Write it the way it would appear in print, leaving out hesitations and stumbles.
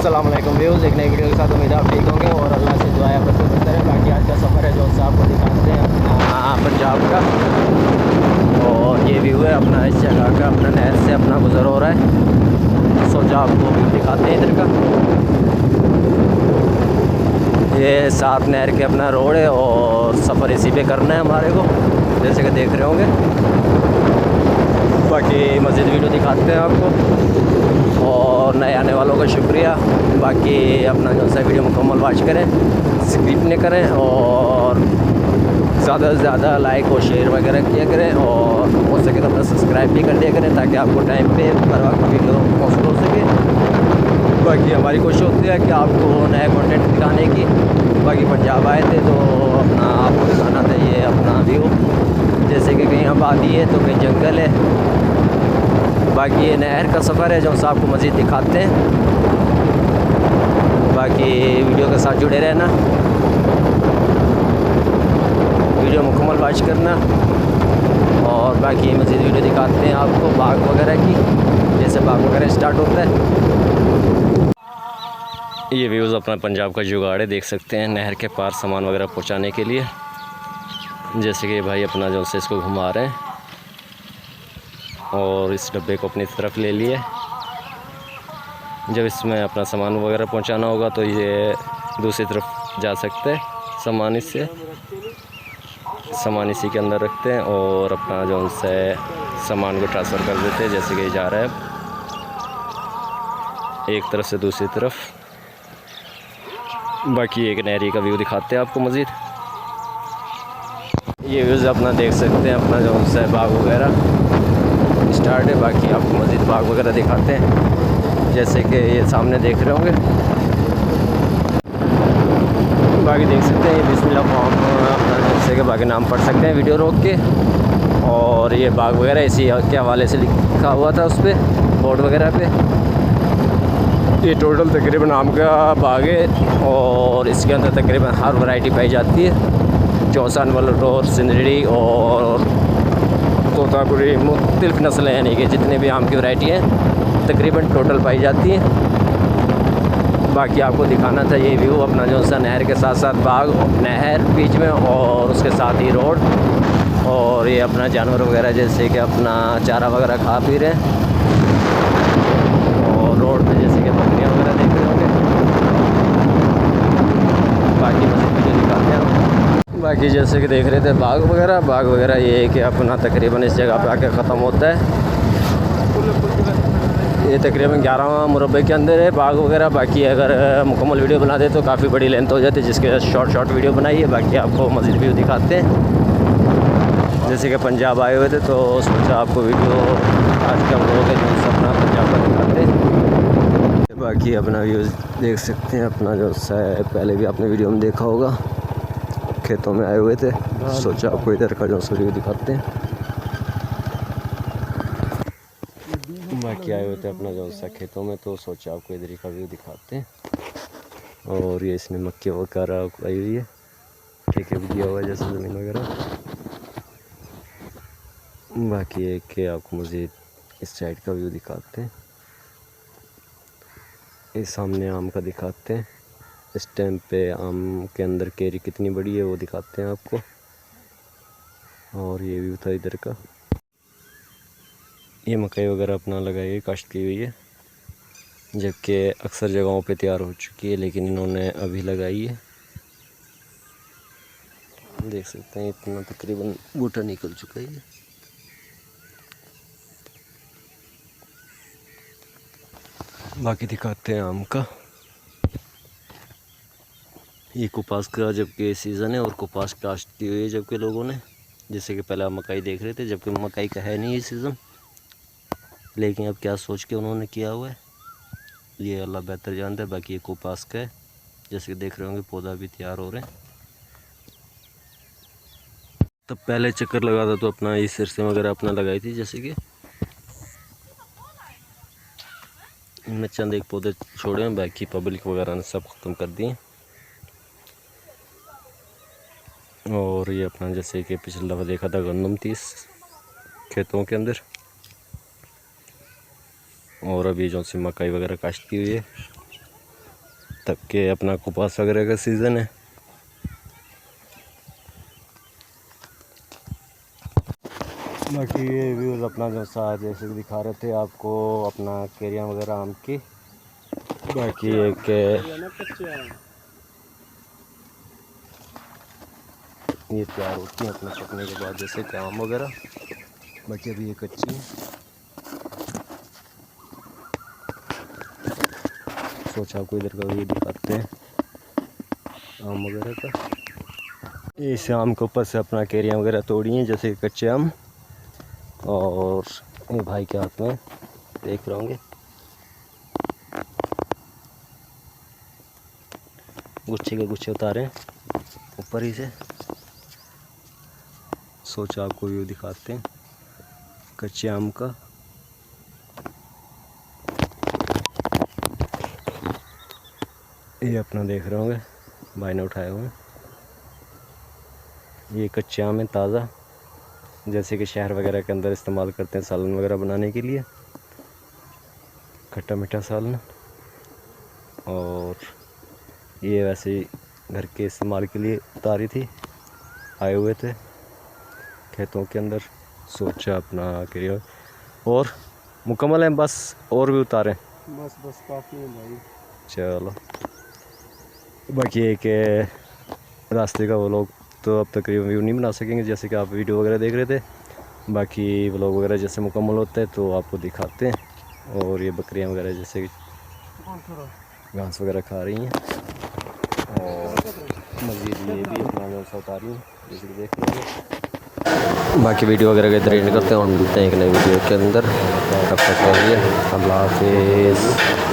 अस्सलाम वालेकुम व्यूज़, एक नई वीडियो के साथ उम्मीद आप ठीक होंगे और अल्लाह से दुआ आपको करते हैं। बाकी आज का सफ़र है जो आपको दिखाते हैं पंजाब का, और ये व्यू है अपना इस जगह का, अपना नहर से अपना गुजर हो रहा है। सोचा आपको व्यू दिखाते हैं इधर का। ये साथ नहर के अपना रोड है और सफ़र इसी पे करना है हमारे को, जैसे कि देख रहे होंगे। बाकी मज़ीद वीडियो दिखाते हैं आपको, और नए आने वालों का शुक्रिया। बाकी अपना जो सा वीडियो मुकम्मल वॉच करें, स्किप नहीं करें, और ज़्यादा से ज़्यादा लाइक और शेयर वगैरह किया करें, और हो सके तो अपना सब्सक्राइब भी कर दिया करें ताकि आपको टाइम पे हर वक्त वीडियो पहुँच हो सके। बाकी हमारी कोशिश होती है कि आपको नया कंटेंट दिखाने की। बाकी पंजाब आए थे तो अपना आपको दिखाना था ये अपना व्यू, जैसे कि कहीं आबादी है तो कहीं जंगल है। बाकी ये नहर का सफ़र है जो आपको मज़ीद दिखाते हैं। बाकी वीडियो के साथ जुड़े रहना, वीडियो मुकम्मल वॉच करना, और बाकी मज़ीद वीडियो दिखाते हैं आपको बाग वगैरह की, जैसे बाग वगैरह स्टार्ट होता है। ये व्यूज़ अपना पंजाब का जुगाड़ है, देख सकते हैं नहर के पार सामान वगैरह पहुंचाने के लिए। जैसे कि भाई अपना जो से इसको घुमा रहे हैं और इस डब्बे को अपनी तरफ ले लिए। जब इसमें अपना सामान वगैरह पहुंचाना होगा तो ये दूसरी तरफ जा सकते हैं। सामान इसी के अंदर रखते हैं और अपना जो उनसे सामान को ट्रांसफ़र कर देते हैं, जैसे कि जा रहा है एक तरफ से दूसरी तरफ। बाकी एक नहरी का व्यू दिखाते हैं आपको मज़ीद। ये व्यूज़ अपना देख सकते हैं, अपना जो उनसे बाग वगैरह स्टार्ट है। बाकी आपको मज़ीद बाग वगैरह दिखाते हैं, जैसे कि ये सामने देख रहे होंगे। बाकी देख सकते हैं ये बिस्मिल्लाह फार्म अपना, जैसे कि बाकी नाम पढ़ सकते हैं वीडियो रोक के। और ये बाग वगैरह इसी के हवाले से लिखा हुआ था उस पर, बोर्ड वगैरह पे। ये टोटल तकरीबन आम का बाग है और इसके अंदर तकरीबन हर वैरायटी पाई जाती है। चौसान वलटोर, सिंदड़ी और तोतापुरी, मुख्तलिफ नस्लें यानी कि जितने भी आम की वैरायटी हैं तकरीबन टोटल पाई जाती हैं। बाकी आपको दिखाना था ये व्यू, अपना जो सा नहर के साथ साथ बाग, नहर बीच में और उसके साथ ही रोड, और ये अपना जानवर वगैरह जैसे कि अपना चारा वगैरह खा पी रहे हैं। और रोड पे जैसे कि बकरियाँ वगैरह देख रहे होंगे। बाकी मज़ीद वीडियो दिखाते हैं। बाकी जैसे कि देख रहे थे बाग वगैरह ये है कि अपना तकरीबन इस जगह पे आके ख़त्म होता है। ये तकरीबन 11 मुरब्बे के अंदर है बाग वगैरह। बाकी अगर मुकम्मल वीडियो बना दे तो काफ़ी बड़ी लेंथ हो जाती है, जिसके शॉर्ट वीडियो बनाई है। बाकी आपको मज़ीद व्यू दिखाते हैं। जैसे कि पंजाब आए हुए थे तो सोचा आपको वीडियो आज का व्लॉग है जो अपना पंजाब का दिखाते हैं। बाकी अपना व्यू देख सकते हैं, अपना जो सा है पहले भी आपने वीडियो में देखा होगा, खेतों में आए हुए थे। सोचा आपको इधर का जो व्यू दिखाते हैं। बाकी आए हुए थे अपना जो सा खेतों में, तो सोचा आपको इधर का व्यू दिखाते हैं। और ये इसने मक्के वगैरह उगाई हुई है, ठेके भी दिया हुआ है जैसे ज़मीन वगैरह। बाकी एक के आपको मज़ीद इस साइड का व्यू दिखाते हैं। इस सामने आम का दिखाते हैं, इस टाइम पे आम के अंदर कैरी कितनी बड़ी है वो दिखाते हैं आपको। और ये व्यू था इधर का। ये मकई वगैरह अपना लगाई हुई, काश्त की हुई है, जबकि अक्सर जगहों पे तैयार हो चुकी है, लेकिन इन्होंने अभी लगाई है। देख सकते हैं इतना तकरीबन बूटा निकल चुका है। बाकी दिखाते हैं आम का। ये कपास का जबकि सीज़न है और कपास काश्त की हुई है जबकि लोगों ने, जैसे कि पहले मकई देख रहे थे, जबकि मकई का है नहीं ये सीज़न, लेकिन अब क्या सोच के उन्होंने किया हुआ है ये अल्लाह बेहतर जानता है। बाकी ये कपास का है, जैसे कि देख रहे होंगे पौधा भी तैयार हो रहे हैं। तब पहले चक्कर लगा था तो अपना ये सिरसे वगैरह अपना लगाई थी, जैसे कि इनमें चंद एक पौधे छोड़े हैं, बाकी पब्लिक वगैरह ने सब ख़त्म कर दिए। और ये अपना जैसे कि पिछले दफ़ा देखा था गंदम थी इस खेतों के अंदर, और अभी जो सी मकई वगैरह काश्त की हुई है। तब के अपना कपास वगैरह का सीज़न है। बाकी ये व्यूज़ अपना जो सा जैसे दिखा रहे थे आपको अपना केरियाँ वगैरह आम की। बाकी एक ये तैयार होती है अपने पकने के बाद जैसे कि आम वगैरह। बाकी अभी ये कच्ची है। सोचा आपको इधर का भी दिखाते हैं आम वगैरह का। इस आम के ऊपर से अपना केरियाँ वगैरह तोड़ी हैं जैसे कच्चे आम। और ये भाई के हाथ में देख रहे होंगे गुच्छे के गुच्छे उतारे ऊपर ही से। सोचा आपको व्यू दिखाते हैं कच्चे आम का। ये अपना देख रहे होंगे भाई ने उठाए हुए हैं। ये कच्चे आम है ताज़ा, जैसे कि शहर वगैरह के अंदर इस्तेमाल करते हैं सालन वगैरह बनाने के लिए, खट्टा मीठा सालन। और ये वैसे ही घर के इस्तेमाल के लिए उतारी थी, आए हुए थे खेतों के अंदर। सोचा अपना करिए और मुकम्मल है बस, और भी उतारें? बस काफ़ी है भाई। चलो बाकी एक रास्ते का वो लोग तो अब तकरीबन व्यू नहीं बना सकेंगे जैसे कि आप वीडियो वगैरह देख रहे थे। बाकी व्लॉग वगैरह जैसे मुकम्मल होता है तो आपको दिखाते हैं। और ये बकरियां वगैरह जैसे घास वगैरह खा रही हैं और मज़ीद ये भी अपना व्यवसाय उतार रही हैं जैसे कि देख रहे हैं। बाकी वीडियो वगैरह का इधर एंड करते हैं और मिलते हैं एक नई वीडियो के अंदर। तब तक के लिए अल्लाह हाफिज़।